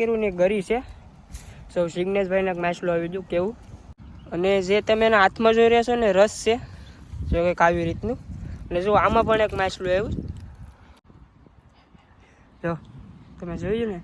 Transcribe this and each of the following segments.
કર્યું ને ગરી છે સૌ જિગ્નેશભાઈને માછલું આવી ગયું કેવું. અને જે તમે એના હાથમાં જોઈ રહ્યા છો ને રસ છે જો કંઈક આવી રીતનું. અને જો આમાં પણ એક માછલું આવ્યું જો તમે જોયું ને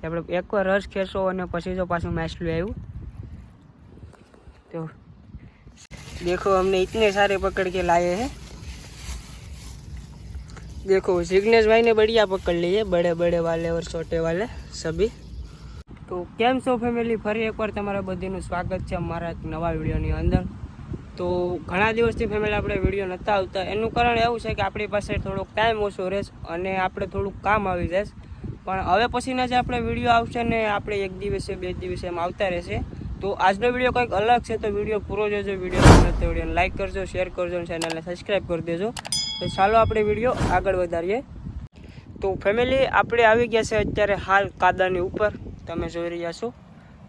આપણે એકવાર રસ ખેંચો અને પછી જો પાછું માછલું આવ્યું. तो देखो हमने इतने सारे पकड़ के लाए हैं. देखो जिग्नेश भाई ने बढ़िया पकड़ लिए बड़े बड़े वाले और छोटे वाले सभी. तो केम छो फैमिली, फरी एक बार तमारा बधाનું સ્વાગત છે અમારા એક નવા વિડીયોની અંદર. તો ઘણા દિવસથી ફેમિલી આપણે વિડીયો નહોતા આવતા. એનું કારણ એવું છે કે આપણી પાસે થોડોક ટાઈમ ઓછો રહેશે અને આપણે થોડુંક કામ આવી જશે. પણ હવે પછીના જે આપણે વિડીયો આવશે ને આપણે એક દિવસે બે દિવસે એમ આવતા રહેશે. તો આજનો વિડીયો કંઈક અલગ છે, તો વિડીયો પૂરો જોજો. વિડીયો ગમે તો વિડીયોને લાઈક કરજો, શેર કરજો અને ચેનલને સબસ્ક્રાઈબ કરી દેજો. તો ચાલો આપણે વિડીયો આગળ વધારીએ. તો ફેમિલી આપણે આવી ગયા છે અત્યારે હાલ કાદાની ઉપર. તમે જોઈ રહ્યા છો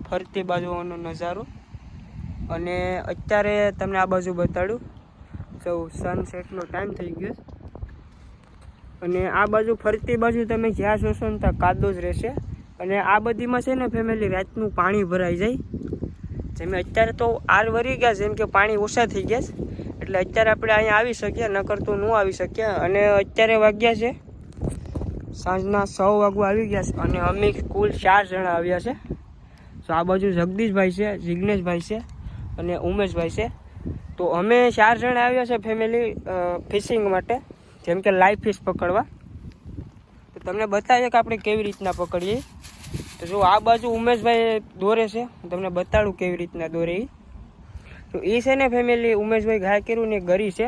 ફરતી બાજુનો નજારો. અને અત્યારે તમને આ બાજુ બતાડું તો સનસેટનો ટાઈમ થઈ ગયો. અને આ બાજુ ફરતી બાજુ તમે જ્યાં જોશો ને ત્યાં કાદો જ રહેશે. અને આ બધીમાં છે ને ફેમિલી રાતનું પાણી ભરાઈ જાય. જેમ અત્યારે તો આર વરી ગયા, જેમ કે પાણી ઓછા થઈ ગયા એટલે અત્યારે આપણે અહીંયા આવી શકીએ, નકર તો ન આવી શકીએ. અને અત્યારે વાગ્યા છે સાંજના 6 વાગવા આવી ગયા છે. અને અમે કુલ 4 જણા આવ્યા છે. તો આ બાજુ જગદીશભાઈ છે, જિગ્નેશભાઈ છે અને ઉમેશભાઈ છે. તો અમે 4 જણા આવ્યા છે ફેમિલી ફિશિંગ માટે, જેમ કે લાઈવ ફિશ પકડવા. તો તમને બતાવીએ કે આપણે કેવી રીતના પકડીએ. તો જો આ બાજુ ઉમેશભાઈ દોરે છે, હું તમને બતાડું કેવી રીતના દોરે એ. તો એ છે ને ફેમિલી ઉમેશભાઈ ઘાય કર્યું ને ગરી છે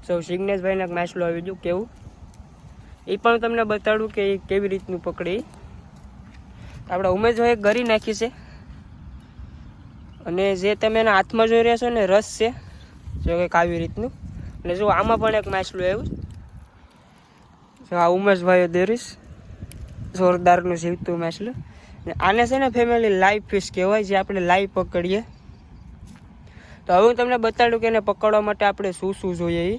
સૌ જિગ્નેશભાઈને માછલું આવી ગયું કેવું. એ પણ તમને બતાડું કે એ કેવી રીતનું પકડે. આપણે ઉમેશભાઈ ગરી નાખી છે. અને જે તમે એના હાથમાં જોઈ રહ્યા છો ને રસ છે જો કંઈક આવી રીતનું. અને જો આમાં પણ એક માછલું આવ્યું જો આ ઉમેશભાઈએ દોરીશ જોરદારનું જીવતું માછલું. ને આને છે ને ફેમિલી લાઈવ ફિશ કહેવાય, જે આપણે લાઈવ પકડીએ. તો હવે હું તમને બતાડું કે એને પકડવા માટે આપણે શું શું જોઈએ એ.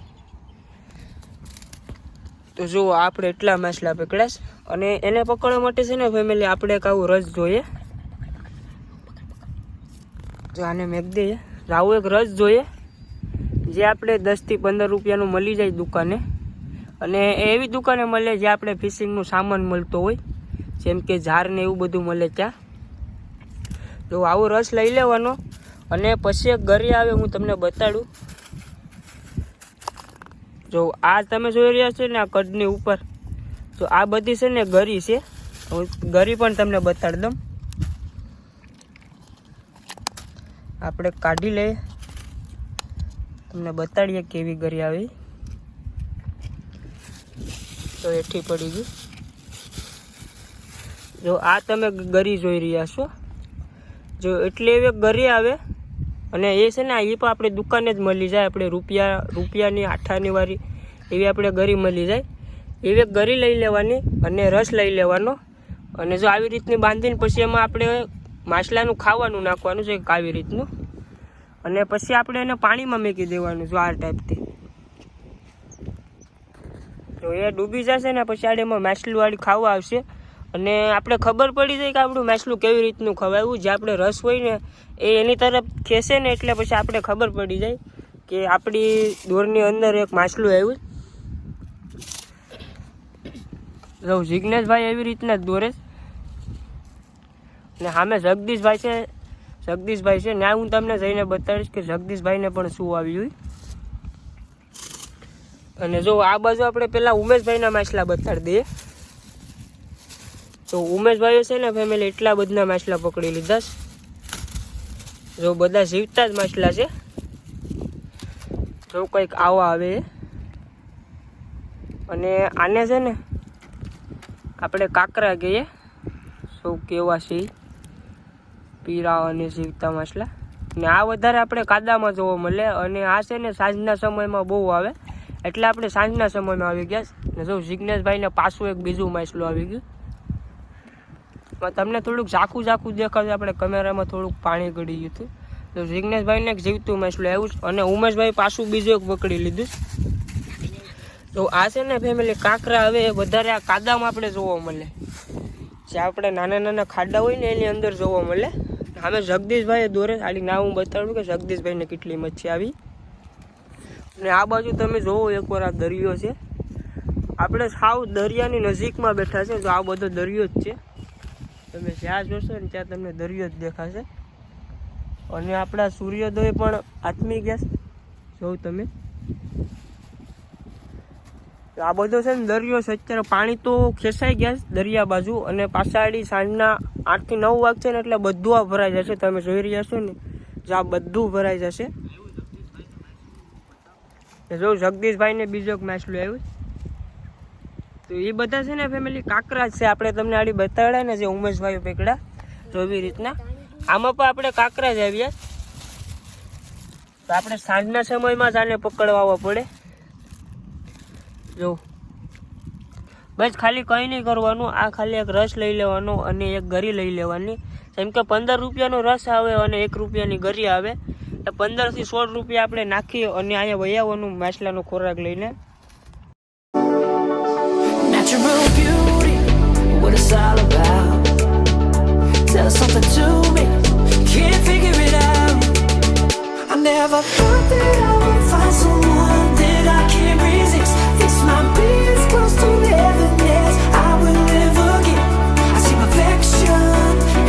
તો જુઓ આપણે એટલા માછલા પકડાશ. અને એને પકડવા માટે છે ને ફેમિલી આપણે એક આવું રસ જોઈએ. જો આને મેક દઈએ. આવું એક રસ જોઈએ જે આપણે 10 થી 15 રૂપિયાનું મળી જાય દુકાને. અને એવી દુકાને મળે જે આપણે ફિશિંગનું સામાન મળતો હોય, જેમ કે ઝાર ને એવું બધું મળે ત્યાં. તો આવો રસ લઈ લેવાનો. અને પછી એક ગરી આવે, હું તમને બતાડું. જો આ તમે જોઈ રહ્યા છો ને આ કડની ઉપર, તો આ બધી છે ને ગરી છે. હું ગરી પણ તમને બતાડી દઉં. આપણે કાઢી લઈએ, તમને બતાડીએ કેવી ગરી આવી. તો એઠી પડી ગઈ. જો આ તમે ગરી જોઈ રહ્યા છો, જો એટલે એવી ગરી આવે. અને એ છે ને એ પણ આપણે દુકાને જ મળી જાય. આપણે રૂપિયાની 8 વાળી એવી આપણે ગરી મળી જાય. એવી ગરી લઈ લેવાની અને રસ લઈ લેવાનો. અને જો આવી રીતની બાંધીને પછી એમાં આપણે માછલાનું ખાવાનું નાખવાનું છે આવી રીતનું. અને પછી આપણે એને પાણીમાં મૂકી દેવાનું જો આ ટાઈપથી. તો એ ડૂબી જશે ને પછી આડે એમાં માછલીવાળી ખાવા આવશે. અને આપણે ખબર પડી જાય કે આપણું માછલું કેવી રીતનું ખવાયું. જે આપણે રસ હોય ને એ એની તરફ ખેંચે ને એટલે પછી આપણે ખબર પડી જાય કે આપણી દોરની અંદર એક માછલું આવ્યું. જો જિગ્નેશભાઈ એવી રીતના જ દોરે. ને સામે જગદીશભાઈ છે ને હું તમને જઈને બતાડીશ કે જગદીશભાઈને પણ શું આવ્યું. અને જો આ બાજુ આપણે પેલા ઉમેશભાઈના માછલા બતાડી દઈએ. તો ઉમેશભાઈએ છે ને ફેમિલી એટલા બધા માછલા પકડી લીધા. જો બધા જીવતા જ માછલા છે. જો કંઈક આવા આવે. અને આને છે ને આપણે કાંકરા કહીએ. સૌ કેવા છે પીરા અને જીવતા માછલા. ને આ વધારે આપણે કાદામાં જોવા મળે. અને આ છે ને સાંજના સમયમાં બહુ આવે, એટલે આપણે સાંજના સમયમાં આવી ગયા. ને જો જિગ્નેશભાઈને પાછું એક બીજું માછલું આવી ગયું. તમને થોડુંક ઝાખું દેખાશે, આપણે કેમેરામાં થોડુંક પાણી ગળી ગયું હતું. તો જિગ્નેશભાઈને એક જીવતું માછલું આવ્યું. અને ઉમેશભાઈ પાછું બીજું એક પકડી લીધું. તો આ છે ને ફેમિલી કાંકરા હવે વધારે આ કાદામાં આપણે જોવા મળે. જે આપણે નાના નાના ખાડા હોય ને એની અંદર જોવા મળે. અમે જગદીશભાઈએ દોરે આડી ના હું બતાડું કે જગદીશભાઈને કેટલી મચ્છી આવી. અને આ બાજુ તમે જોવો એકવાર આ દરિયો છે. આપણે સાવ દરિયાની નજીકમાં બેઠા છે. જો આ બધો દરિયો જ છે. તમે જ્યાં જોશો ને ત્યાં તમને દરિયો જ દેખાશે. અને આપણા સૂર્યોદય પણ આથમી ગયા જોઉં તમે. આ બધો છે ને દરિયો છે. અત્યારે પાણી તો ખેંચાઈ ગયા છે દરિયા બાજુ. અને પાછાડી સાંજના 8 થી 9 વાગશે ને એટલે બધું આ ભરાઈ જશે. તમે જોઈ રહ્યા છો ને જો આ બધું ભરાઈ જશે. જો જગદીશભાઈને બીજો એક માછલું આવ્યું. તો એ બધા છે ને ફેમિલી કાંકરા જ છે. આપણે તમને આડી બતાવ્યા ને જે ઉમેશભાઈ પકડ્યા તો એવી રીતના આમાં પણ આપણે કાંકરા જ આવ્યા. તો આપણે સાંજના સમયમાં જ આને પકડવા આવવા પડે. જો બસ ખાલી કંઈ નહીં કરવાનું. આ ખાલી એક રસ લઈ લેવાનો અને એક ગરી લઈ લેવાની. જેમ કે 15 રૂપિયાનો રસ આવે અને 1 રૂપિયાની ગરી આવે. એટલે 15 થી 16 રૂપિયા આપણે નાખીએ અને અહીંયા વૈયાવાનું માછલાનો ખોરાક લઈને. Natural beauty, what it's all about. Tell something to me, can't figure it out. I never thought that I would find someone that I can't resist. This might be as close to heaven as I will ever get. I see perfection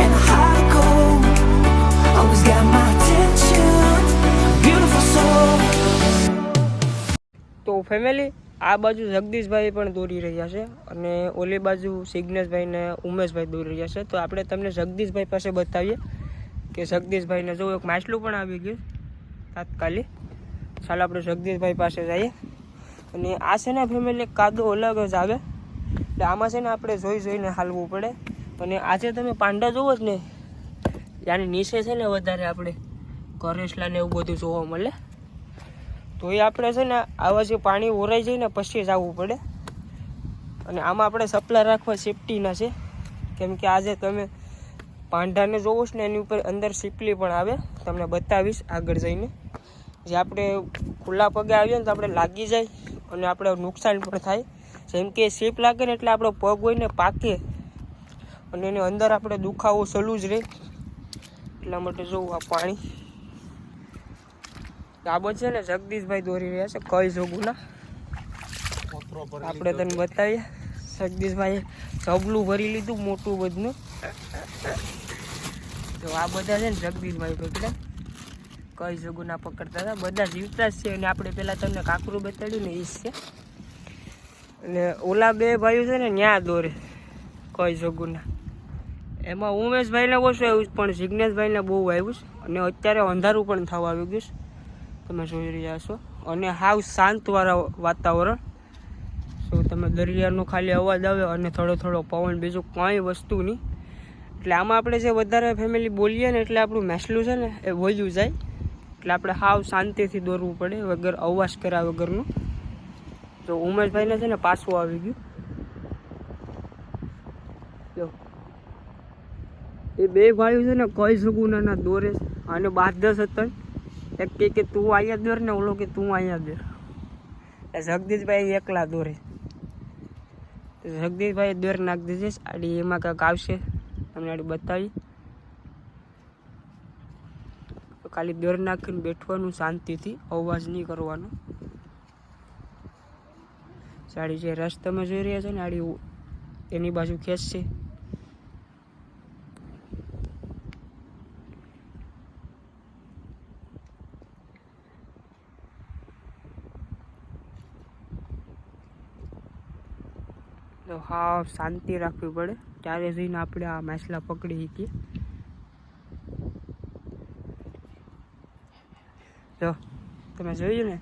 and a heart of gold. Always got my attention, beautiful soul. તો family આ બાજુ જગદીશભાઈ પણ દોરી રહ્યા છે અને ઓલી બાજુ સિગ્નેશભાઈ ને ઉમેશભાઈ દોરી રહ્યા છે. તો આપણે તમને જગદીશભાઈ પાસે બતાવીએ કે જગદીશભાઈને જો એક માછલું પણ આવી ગયું તાત્કાલિક. ચાલો આપણે જગદીશભાઈ પાસે જઈએ. અને આ છે ને ફેમિલી કાદો અલગ જ આવે. એટલે આમાં છે ને આપણે જોઈ જોઈને હાલવું પડે. અને આજે તમે પાંડા જોવો જ ને યાની નીચે છે ને વધારે આપણે કરેસલા ને એવું બધું જોવા મળે. તો એ આપણે છે ને આવા જે પાણી ઓરાઈ જાય ને પછી જ આવવું પડે. અને આમાં આપણે સપ્લાય રાખવા સેફટીના છે. કેમ કે આજે તમે પાંડાને જોવો છો ને એની ઉપર અંદર સીપલી પણ આવે. તમને બતાવીશ આગળ જઈને. જે આપણે ખુલ્લા પગે આવીએ ને તો આપણે લાગી જાય અને આપણે નુકસાન પણ થાય. જેમ કે સીપ લાગે ને એટલે આપણો પગ હોય ને પાકે અને એની અંદર આપણે દુખાવો સલું જ રહે. એટલા માટે જોવું આ પાણી આ છે ને જગદીશભાઈ દોરી રહ્યા છે કઈ જોગુના. આપણે તને બતાવીએ. જગદીશભાઈએ જબલું ભરી લીધું મોટું બધું. તો આ બધા છે ને જગદીશભાઈ પકડે કઈ જોગુના પકડતા હતા. બધા જીવતા જ છે. અને આપણે પેલા તમને કાંકરું બતાડ્યું ને એ જ છે. અને ઓલા બે ભાઈઓ છે ને ન્યા દોરે કઈ જોગુના. એમાં ઉમેશભાઈને ઓછું આવ્યું પણ જિજ્ઞેશભાઈને બહુ આવ્યું. અને અત્યારે અંધારું પણ થવા આવી ગયું તમે જોઈ રહ્યા છો. અને હાવ શાંતવાળા વાતાવરણ. શું તમે દરિયાનો ખાલી અવાજ આવે અને થોડો થોડો પવન, બીજું કાંઈ વસ્તુ નહીં. એટલે આમાં આપણે જે વધારે ફેમિલી બોલીએ ને એટલે આપણું માછલું છે ને એ વયું જાય. એટલે આપણે હાવ શાંતિથી દોરવું પડે વગર અવાજ કર્યા વગરનું. તો ઉમેશભાઈને છે ને પાછું આવી ગયું. જો એ બે ભાઈઓ છે ને કઈ સગુનાના દોરે અને 12-10 હતા. એક કે તું અહીંયા દોર ને ઓલો કે તું અહીંયા દોર. જગદીશભાઈ એકલા દોરે. જગદીશભાઈ દોર નાખી દીધી આડી. એમાં કાંઈક આવશે તમને આડી બતાવી. તો ખાલી દોર નાખીને બેઠવાનું શાંતિથી, અવાજ નહીં કરવાનો. સાડી જે રસ તમે જોઈ રહ્યા છો ને આડી એની બાજુ ખેંચશે. તો હા શાંતિ રાખવી પડે ત્યારે જઈને આપણે આ માછલા પકડી શકીએ. જો તમે જોયું ને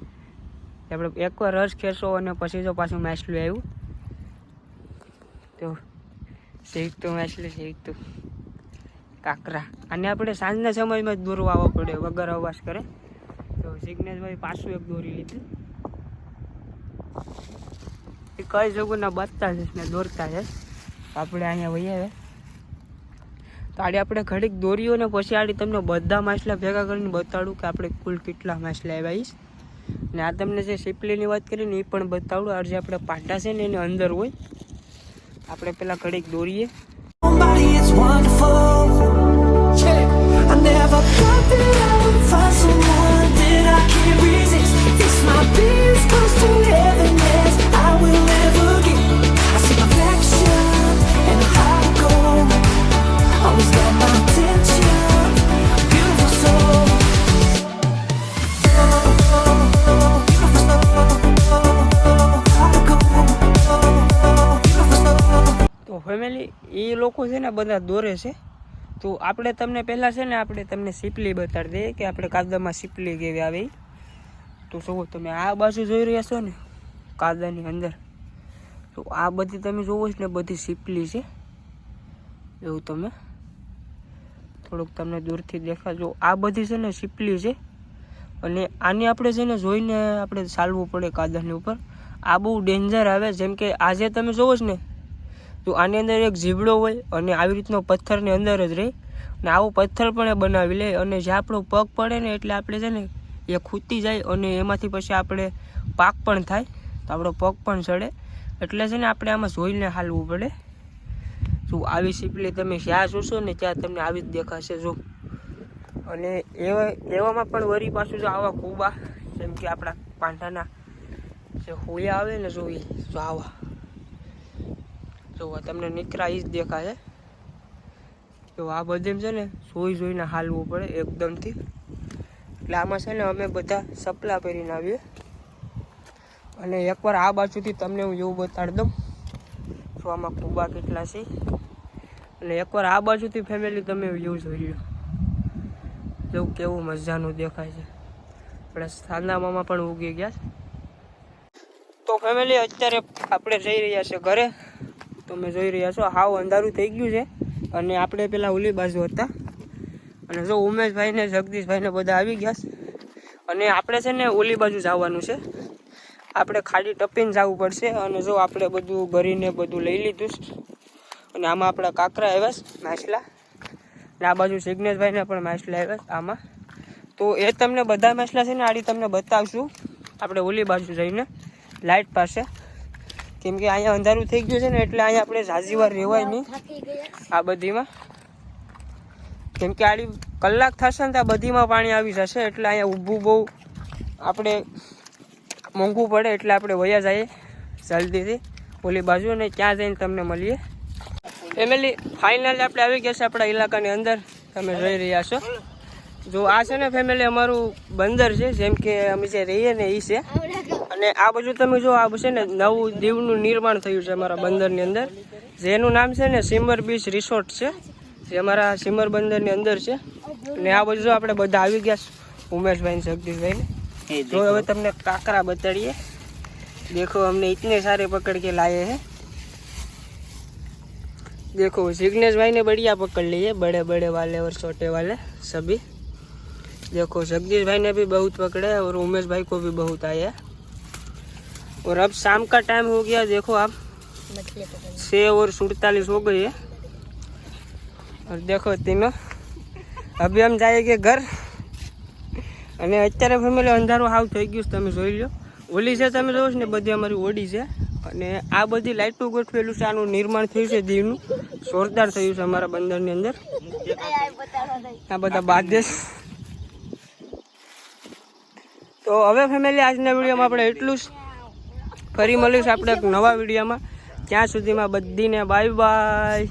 આપણે એકવાર રસ ખેંચો અને પછી જો પાછું માછલું આવ્યું. તો શીખતું માછલું શીખતું કાંકરા. અને આપણે સાંજના સમયમાં જ દોરવા આવવા પડે વગર અવાજ કરે. તો જિજ્ઞેશભાઈ પાછું એક દોરી લીધું. એ કઈ જગુના બચતા છે ને દોરતા છે. આપણે અહીંયા વહી આવે તો આડી આપણે ઘડીક દોરીઓ ને પછી આડી તમને બધા માછલા ભેગા કરીને બતાડું કે આપણે કુલ કેટલા માછલા આવ્યા. ને આ તમને જે સીપલીની વાત કરી ને એ પણ બતાવડું. આ જે આપણે પાટા છે ને એની અંદર હોય. આપણે પેલા ઘડીક દોરીએ. લોકો છે ને બધા દોરે છે. તો આપણે તમને પહેલાં છે ને આપણે તમને સીપલી બતાડી દઈએ કે આપણે કાદવમાં સીપલી કેવી આવે. તો જુઓ તમે આ બાજુ જોઈ રહ્યા છો ને કાદવની અંદર, તો આ બધી તમે જોવો છો ને બધી સીપલી છે. એવું તમે થોડુંક તમને દૂરથી દેખાજો, આ બધી છે ને સીપલી છે. અને આની આપણે છે ને જોઈને આપણે ચાલવું પડે કાદવની ઉપર. આ બહુ ડેન્જર આવે. જેમ કે આજે તમે જોવો છો ને તો આની અંદર એક જીવડો હોય અને આવી રીતનો પથ્થરની અંદર જ રહે અને આવો પથ્થર પણ એ બનાવી લે અને જે આપણો પગ પડે ને એટલે આપણે છે ને એ ખૂટી જાય અને એમાંથી પછી આપણે પાક પણ થાય તો આપણો પગ પણ ચડે. એટલે છે ને આપણે આમાં જોઈને હાલવું પડે. જો આવી સીપલી તમે જ્યાં જોશો ને ત્યાં તમને આવી જ દેખાશે. જો અને એવામાં પણ વરી પાછું જો આવા કૂબા જેમ કે આપણા પાંઠાના જે હોળિયા આવે ને જો આવા જો તમને નીકળા એ જ દેખાશે. તો આ બધે છે ને જોઈને હાલવું પડે એકદમથી. એટલે આમાં છે ને અમે બધા સપલા પહેરીને આવીએ. અને એકવાર આ બાજુથી તમને હું એવું બતાડી દઉં તો આમાં કૂબા કેટલા છે. અને એકવાર આ બાજુથી ફેમિલી તમે વ્યૂ જોઈ લો, જેવું કેવું મજાનું દેખાય છે. આપણે સાંદામામાં પણ ઉગી ગયા છે. તો ફેમિલી અત્યારે આપણે જઈ રહ્યા છે ઘરે. તમે જોઈ રહ્યા છો હાવ અંધારું થઈ ગયું છે. અને આપણે પેલા ઓલી બાજુ હતા અને જો ઉમેશભાઈ ને જગદીશભાઈ ને બધા આવી ગયા છે. અને આપણે છે ને ઓલી બાજુ જવાનું છે. આપણે ખાડી ટપીને જવું પડશે. અને જો આપણે બધું ભરીને બધું લઈ લીધું છે. અને આમાં આપણા કાંકરા આવ્યા છે માછલા. અને આ બાજુ સિગ્નેશભાઈને પણ માછલા આવ્યા છે આમાં. તો એ તમને બધા માછલા છે ને આડી તમને બતાવશું આપણે ઓલી બાજુ જઈને લાઇટ પાસે. કેમ કે અહીંયા અંધારું થઈ ગયું છે ને એટલે અહીંયા આપણે ઝાઝી વાર રહેવાય નહીં આ બધીમાં. કેમ કે આડી કલાક થશે ને ત્યાં બધીમાં પાણી આવી જશે. એટલે અહીંયા ઊભું બહુ આપણે મોંઘું પડે. એટલે આપણે વયા જઈએ જલ્દીથી ઓલી બાજુ અને ત્યાં જઈને તમને મળીએ. ફેમિલી ફાઇનલી આપણે આવી ગયા છે આપણા ઇલાકાની અંદર. તમે જોઈ રહ્યા છો જો આ છે ને ફેમિલી અમારું બંદર છે. જેમ કે અમે જે રહીએ ને એ છે. અને આ બાજુ તમે જો આ છે ને નવું દીવનું નિર્માણ થયું છે અમારા બંદરની અંદર, જેનું નામ છે ને સિમર બીચ રિસોર્ટ છે, જે અમારા સિમર બંદરની અંદર છે. અને આ બાજુ આપણે બધા આવી ગયા છે ઉમેશભાઈ ને જગદીશભાઈને. જો હવે તમને કાંકરા બતાડીએ. देखो हमने इतने सारे पकड़ के लाए हैं. देखो जिग्नेश भाई ने बढ़िया पकड़ लिए, बड़े बड़े वाले और छोटे वाले सभी. देखो जगदीश भाई ने भी बहुत पकड़े और उमेश भाई को भी बहुत आए हैं. और अब शाम का टाइम हो गया. देखो आप 6:47 हो गई है. और देखो तीनों अभी हम जाएंगे घर. અને અત્યારે ફેમિલી અંધારું હાવ થઈ ગયું તમે જોઈ લો. ઓલી છે તમે જોવો છો ને બધી અમારી ઓડી છે. અને આ બધી લાઇટો ગોઠવેલું છે. આનું નિર્માણ થયું છે દીવનું, જોરદાર થયું છે અમારા બંદરની અંદર. આ બધા બાંધે. તો હવે ફેમિલી આજના વિડીયોમાં આપણે એટલું જ. ફરી મળીશું આપણે એક નવા વિડીયોમાં. ત્યાં સુધીમાં બધીને બાય બાય.